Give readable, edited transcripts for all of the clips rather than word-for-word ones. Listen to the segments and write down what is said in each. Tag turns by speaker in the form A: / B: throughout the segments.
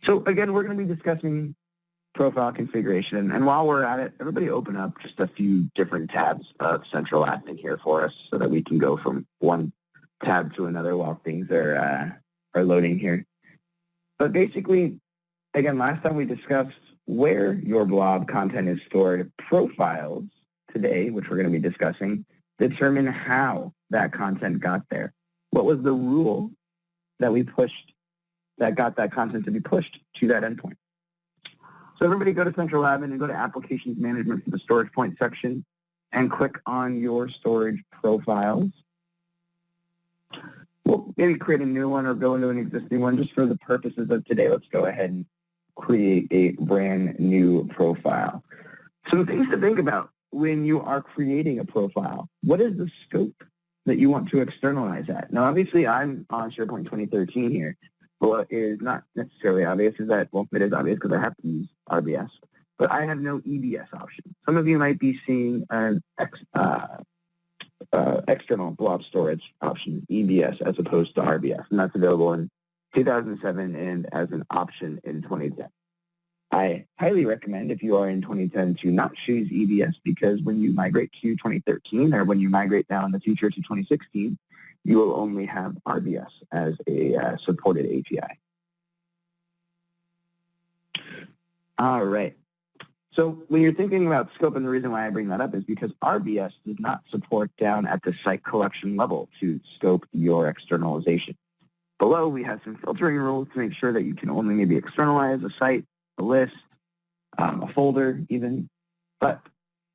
A: So again, we're going to be discussing profile configuration. And while we're at it, everybody open up just a few different tabs of Central Admin here for us so that we can go from one tab to another while things are loading here. But basically, again, last time we discussed where your blob content is stored. Profiles today, which we're going to be discussing, determine how that content got there. What was the rule that we pushed that got that content to be pushed to that endpoint? So everybody go to Central Admin and go to Applications Management for the Storage Point section and click on your storage profiles. We'll maybe create a new one or go into an existing one just for the purposes of today. Let's go ahead and create a brand new profile. Some things to think about when you are creating a profile. What is the scope that you want to externalize at? Now, obviously, I'm on SharePoint 2013 here. But what is not necessarily obvious is that, well, it is obvious because I have to use RBS, but I have no EBS option. Some of you might be seeing an external blob storage option, EBS, as opposed to RBS, and that's available in 2007 and as an option in 2010. I highly recommend, if you are in 2010, to not choose EBS because when you migrate to 2013 or when you migrate now in the future to 2016, you will only have RBS as a supported API. All right. So when you're thinking about scope, and the reason why I bring that up is because RBS does not support down at the site collection level to scope your externalization. Below, we have some filtering rules to make sure that you can only maybe externalize a site, a list, a folder even. But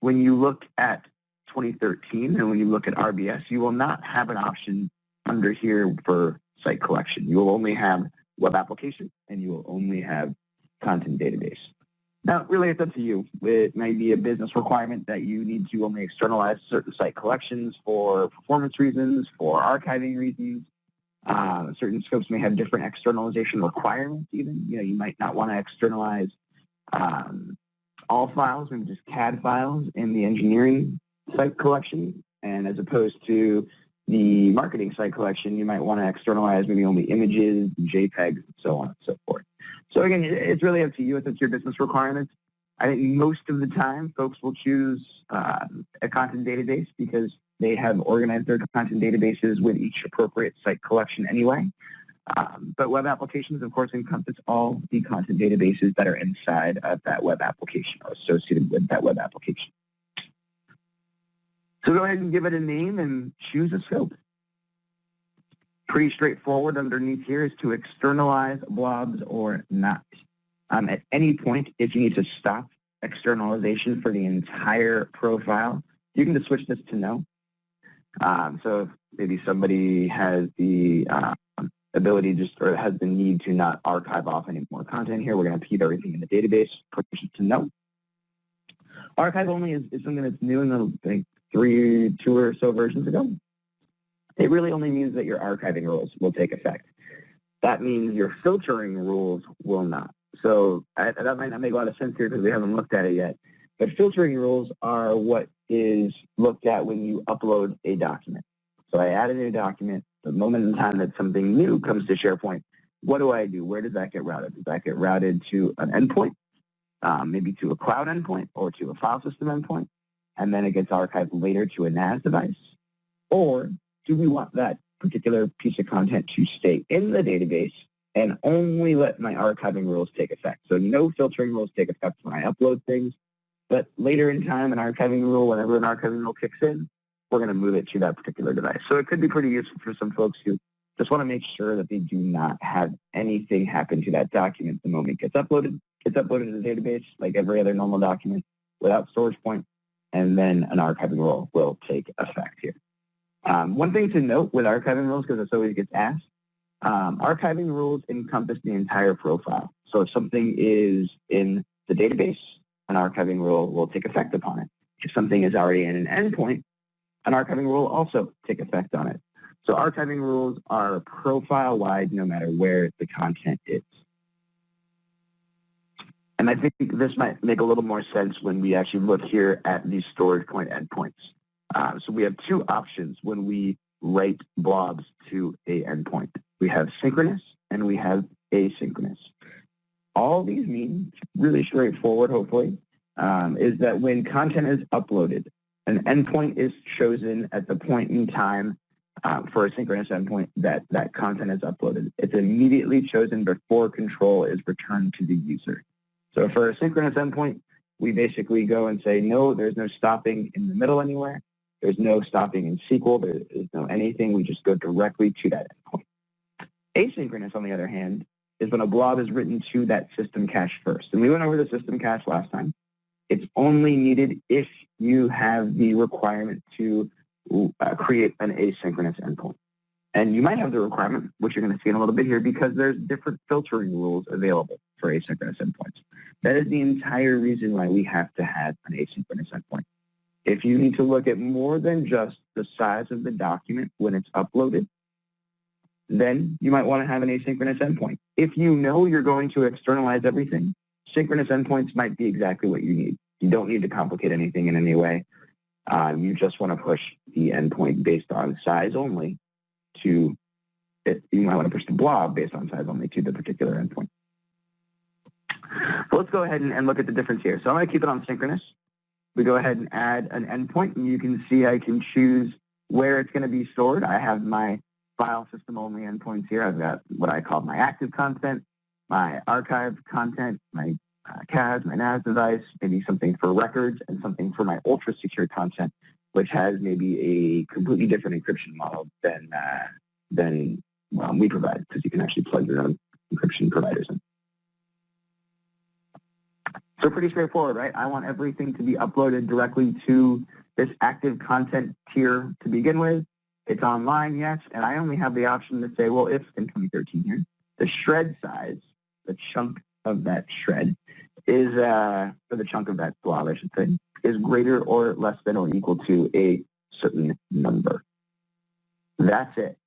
A: when you look at 2013 and when you look at RBS, you will not have an option under here for site collection. You will only have web application and you will only have content database. Now, really, it's up to you. It may be a business requirement that you need to only externalize certain site collections for performance reasons, for archiving reasons. Certain scopes may have different externalization requirements even. You know, you might not want to externalize all files, maybe just CAD files in the engineering site collection, and as opposed to the marketing site collection, you might want to externalize maybe only images, JPEGs, and so on and so forth. So again, it's really up to you. It's your business requirements. I think most of the time, folks will choose a content database because they have organized their content databases with each appropriate site collection anyway. But web applications, of course, encompass all the content databases that are inside of that web application or associated with that web application. So go ahead and give it a name and choose a scope. Pretty straightforward underneath here is to externalize blobs or not. At any point, if you need to stop externalization for the entire profile, you can just switch this to no. So if maybe somebody has the ability just or has the need to not archive off any more content here, we're going to keep everything in the database, push it to no. Archive only is something that's new in the, I think, 2 or so versions ago. It really only means that your archiving rules will take effect. That means your filtering rules will not. So that might not make a lot of sense here because we haven't looked at it yet. But filtering rules are what is looked at when you upload a document. So I add a new document. The moment in time that something new comes to SharePoint, what do I do? Where does that get routed? Does that get routed to an endpoint, maybe to a cloud endpoint or to a file system endpoint, and then it gets archived later to a NAS device? Or do we want that particular piece of content to stay in the database and only let my archiving rules take effect? So no filtering rules take effect when I upload things, but later in time, an archiving rule, whenever an archiving rule kicks in, we're going to move it to that particular device. So it could be pretty useful for some folks who just want to make sure that they do not have anything happen to that document the moment it gets uploaded. It's uploaded to the database like every other normal document without storage point, and then an archiving rule will take effect here. One thing to note with archiving rules, because this always gets asked, archiving rules encompass the entire profile. So if something is in the database, an archiving rule will take effect upon it. If something is already in an endpoint, an archiving rule will also take effect on it. So archiving rules are profile-wide no matter where the content is. And I think this might make a little more sense when we actually look here at the storage point endpoints. So we have two options when we write blobs to a endpoint. We have synchronous and we have asynchronous. all these mean, really straightforward, hopefully, is that when content is uploaded, an endpoint is chosen at the point in time for a synchronous endpoint that that content is uploaded. It's immediately chosen before control is returned to the user. So for a synchronous endpoint, we basically go and say, no, there's no stopping in the middle anywhere. There's no stopping in SQL. There's no anything. We just go directly to that endpoint. Asynchronous, on the other hand, is when a blob is written to that system cache first. And we went over the system cache last time. It's only needed if you have the requirement to create an asynchronous endpoint. And you might have the requirement, which you're going to see in a little bit here, because there's different filtering rules available for asynchronous endpoints. That is the entire reason why we have to have an asynchronous endpoint. If you need to look at more than just the size of the document when it's uploaded, then you might want to have an asynchronous endpoint. If you know you're going to externalize everything, synchronous endpoints might be exactly what you need. You don't need to complicate anything in any way. You just want to push the endpoint based on size only to it. You might want to push the blob based on size only to the particular endpoint. So let's go ahead and look at the difference here. So I'm going to keep it on synchronous. We go ahead and add an endpoint, and you can see I can choose where it's going to be stored. I have my file system only endpoints here. I've got what I call my active content, my archived content, my CAS, my NAS device, maybe something for records, and something for my ultra-secure content, which has maybe a completely different encryption model than we provide, because you can actually plug your own encryption providers in. So pretty straightforward, right? I want everything to be uploaded directly to this active content tier to begin with. It's online, yes, and I only have the option to say, well, if in 2013 here, the shred size, the chunk of that shred is, or the chunk of that blob, I should say, is greater or less than or equal to a certain number. That's it.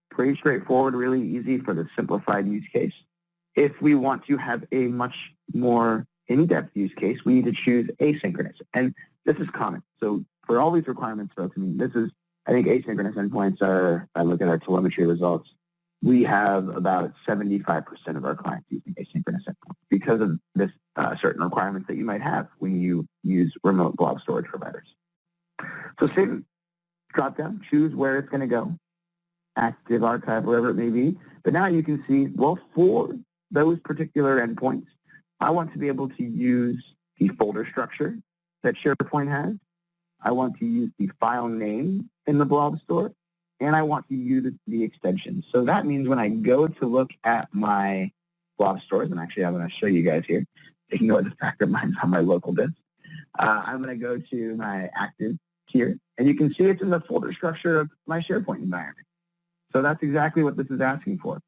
A: Pretty straightforward, really easy for the simplified use case. If we want to have a much more in-depth use case, we need to choose asynchronous. And this is common. So for all these requirements, folks, I mean, this is, I think asynchronous endpoints are, if I look at our telemetry results, we have about 75% of our clients using asynchronous endpoints because of this certain requirements that you might have when you use remote blob storage providers. So same drop down, choose where it's going to go, active, archive, wherever it may be. But now you can see, well, for those particular endpoints, I want to be able to use the folder structure that SharePoint has. I want to use the file name in the blob store, and I want to use the extension. So that means when I go to look at my blob stores, and actually I'm going to show you guys here, ignore the fact that mine's on my local disk. I'm going to go to my active tier, and you can see it's in the folder structure of my SharePoint environment. So that's exactly what this is asking for.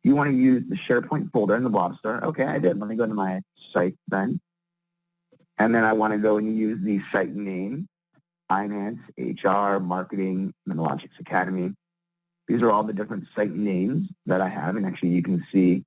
A: You want to use the SharePoint folder in the blob store. Okay, I did. Let me go to my site then. And then I want to go and use the site name, Finance, HR, Marketing, Metalogix Academy. These are all the different site names that I have. And actually you can see,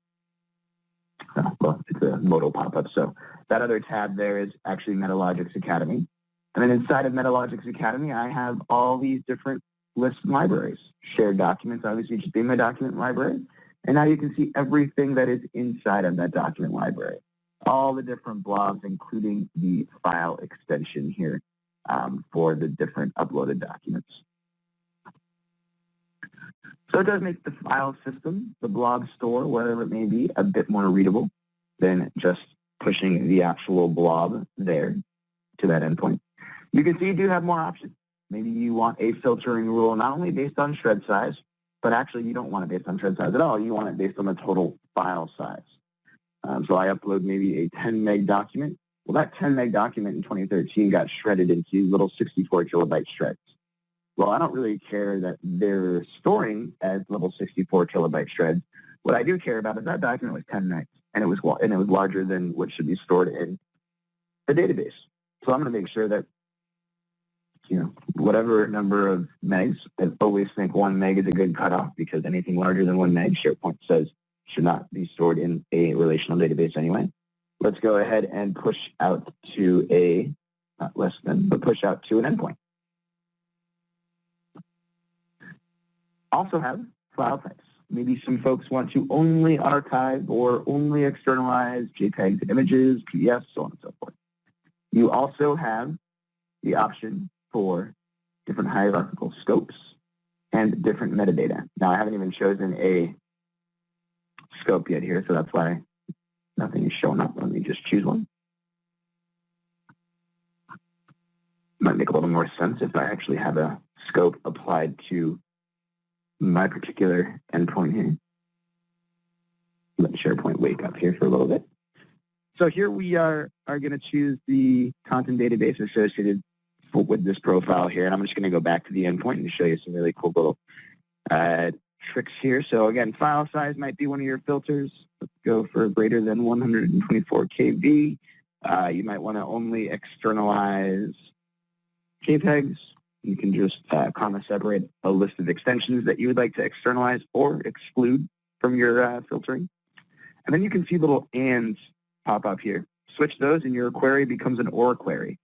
A: well, it's a modal pop-up. So that other tab there is actually Metalogix Academy. And then inside of Metalogix Academy, I have all these different lists and libraries. Shared documents, obviously, just being my document library. And now you can see everything that is inside of that document library. All the different blobs, including the file extension here for the different uploaded documents. So it does make the file system, the blob store, wherever it may be, a bit more readable than just pushing the actual blob there to that endpoint. You can see you do have more options. Maybe you want a filtering rule not only based on shred size, but actually you don't want it based on shred size at all. You want it based on the total file size. So I upload maybe a 10 meg document. Well, that 10 meg document in 2013 got shredded into little 64 kilobyte shreds. Well, I don't really care that they're storing as little 64 kilobyte shreds. What I do care about is that document was 10 megs, and it was larger than what should be stored in the database. So I'm going to make sure that, you know, whatever number of megs, I always think 1 meg is a good cutoff because anything larger than 1 meg, SharePoint says should not be stored in a relational database anyway. Let's go ahead and push out to a, not less than, but push out to an endpoint. Also have file types. maybe some folks want to only archive or only externalize JPEGs, images, PDFs, so on and so forth. You also have the option for different hierarchical scopes and different metadata. Now, I haven't even chosen a scope yet here, so that's why nothing is showing up. Let me just choose one. Might make a little more sense if I actually have a scope applied to my particular endpoint here. Let SharePoint wake up here for a little bit. So here we are going to choose the content database associated with this profile here, and I'm just going to go back to the endpoint and show you some really cool little tricks here. So again, file size might be one of your filters. Let's go for greater than 124 KB. You might want to only externalize JPEGs. You can just comma separate a list of extensions that you would like to externalize or exclude from your filtering. And then you can see little ands pop up here. Switch those and your query becomes an OR query.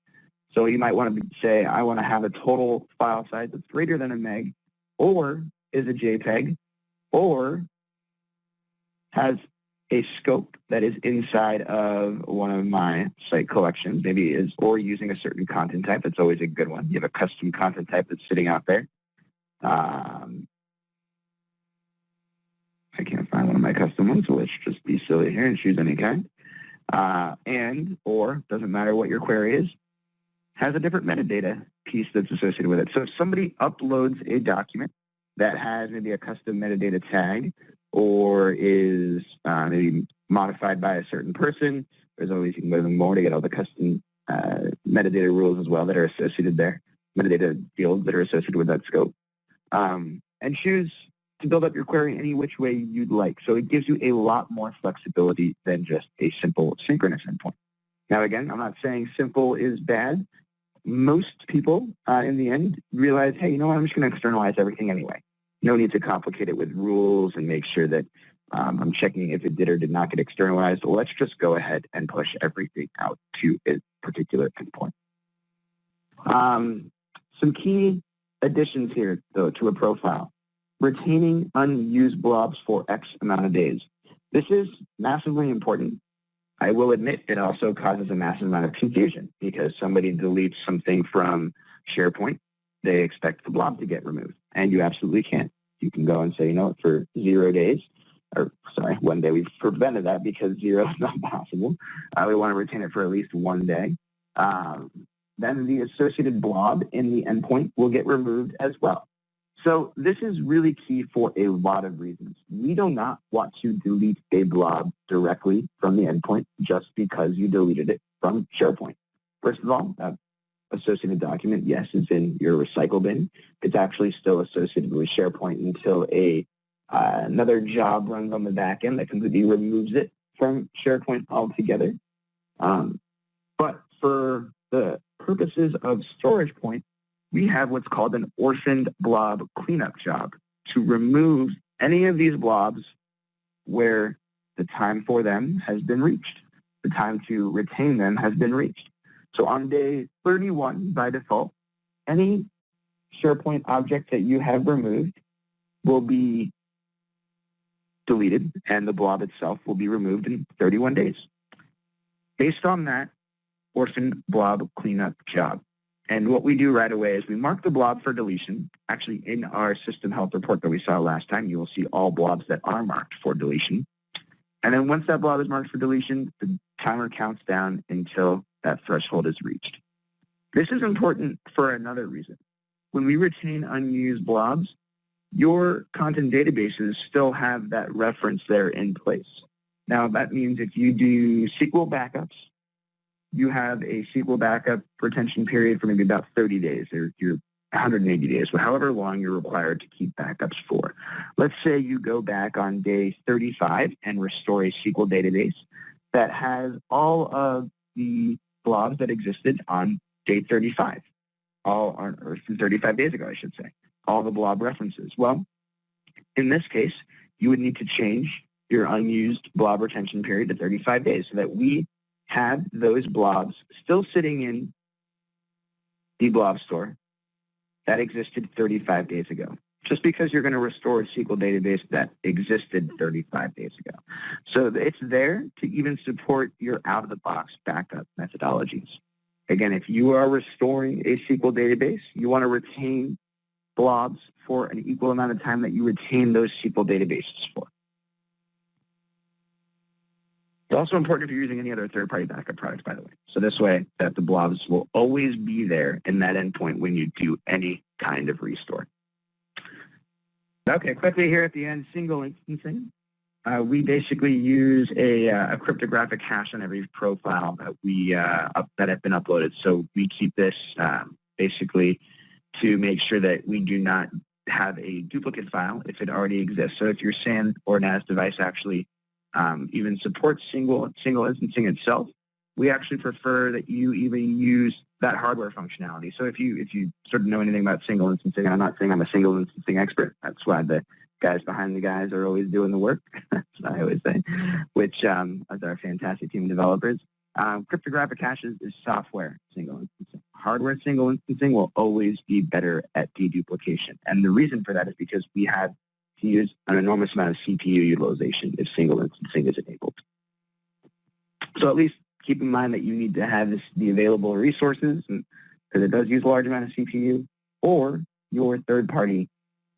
A: So you might want to say, I want to have a total file size that's greater than a meg, or is a JPEG, or has a scope that is inside of one of my site collections, maybe is, or using a certain content type. That's always a good one. You have a custom content type that's sitting out there. I can't find one of my custom ones, so let's just be silly here and choose any kind. And, or, doesn't matter what your query is, has a different metadata piece that's associated with it. So if somebody uploads a document that has maybe a custom metadata tag or is maybe modified by a certain person, there's always, you can go to more to get all the custom metadata rules as well that are associated there, metadata fields that are associated with that scope. And choose to build up your query any which way you'd like. So it gives you a lot more flexibility than just a simple synchronous endpoint. Now again, I'm not saying simple is bad. Most people in the end realize, hey, you know what, I'm just going to externalize everything anyway. No need to complicate it with rules and make sure that I'm checking if it did or did not get externalized. Well, let's just go ahead and push everything out to a particular endpoint. Some key additions here, though, to a profile. Retaining unused blobs for X amount of days. This is massively important. I will admit it also causes a massive amount of confusion because somebody deletes something from SharePoint, they expect the blob to get removed, and you absolutely can't. You can go and say, you know, for 0 days, or sorry, 1 day, we've prevented that because 0 is not possible. We want to retain it for at least 1 day. Then the associated blob in the endpoint will get removed as well. So this is really key for a lot of reasons. We do not want to delete a blob directly from the endpoint just because you deleted it from SharePoint. First of all, that associated document, yes, is in your recycle bin. It's actually still associated with SharePoint until another job runs on the back end that completely removes it from SharePoint altogether. But for the purposes of StoragePoint, we have what's called an orphaned blob cleanup job to remove any of these blobs where the time for them has been reached. The time to retain them has been reached. So on day 31, by default, any SharePoint object that you have removed will be deleted, and the blob itself will be removed in 31 days. Based on that orphan blob cleanup job. And what we do right away is we mark the blob for deletion. Actually, in our system health report that we saw last time, you will see all blobs that are marked for deletion. And then once that blob is marked for deletion, the timer counts down until that threshold is reached. This is important for another reason. When we retain unused blobs, your content databases still have that reference there in place. Now, that means if you do SQL backups, you have a SQL backup retention period for maybe about 30 days, or you're 180 days, so however long you're required to keep backups for. Let's say you go back on day 35 and restore a SQL database that has all of the blobs that existed on day 35, or 35 days ago, I should say, all the blob references. Well, in this case, you would need to change your unused blob retention period to 35 days so that we had those blobs still sitting in the blob store that existed 35 days ago. just because you're going to restore a SQL database that existed 35 days ago. So it's there to even support your out-of-the-box backup methodologies. Again, if you are restoring a SQL database, you want to retain blobs for an equal amount of time that you retain those SQL databases for. It's also important if you're using any other third-party backup products, by the way. So this way that the blobs will always be there in that endpoint when you do any kind of restore. Okay, quickly here at the end, single instancing. We basically use a cryptographic hash on every profile that that have been uploaded. So we keep this basically to make sure that we do not have a duplicate file if it already exists. So if your SAN or NAS device actually even supports single instancing itself, we actually prefer that you even use that hardware functionality. So if you sort of know anything about single instancing, I'm not saying I'm a single instancing expert. That's why the guys behind the guys are always doing the work. That's what I always say, which is our fantastic team of developers. Cryptographic hashes is software single instancing. Hardware single instancing will always be better at deduplication. And the reason for that is because we have to use an enormous amount of CPU utilization if single instancing is enabled. So at least keep in mind that you need to have the available resources, because it does use a large amount of CPU, or your third-party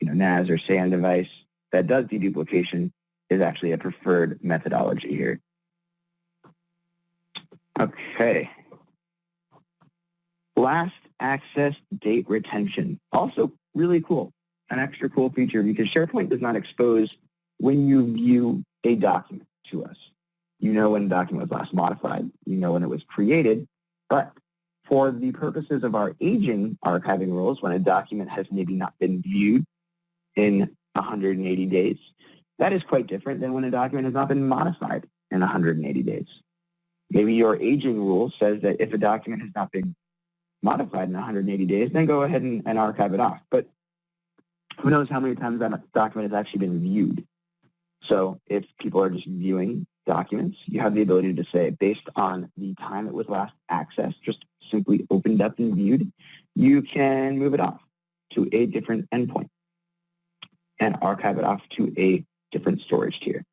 A: NAS or SAN device that does deduplication is actually a preferred methodology here. Okay. Last access date retention. Also really cool. An extra cool feature because SharePoint does not expose when you view a document to us. You know when the document was last modified. You know when it was created. But for the purposes of our aging archiving rules, when a document has maybe not been viewed in 180 days, that is quite different than when a document has not been modified in 180 days. Maybe your aging rule says that if a document has not been modified in 180 days, then go ahead and archive it off. But who knows how many times that document has actually been viewed. So if people are just viewing documents, you have the ability to say, based on the time it was last accessed, just simply opened up and viewed, you can move it off to a different endpoint and archive it off to a different storage tier.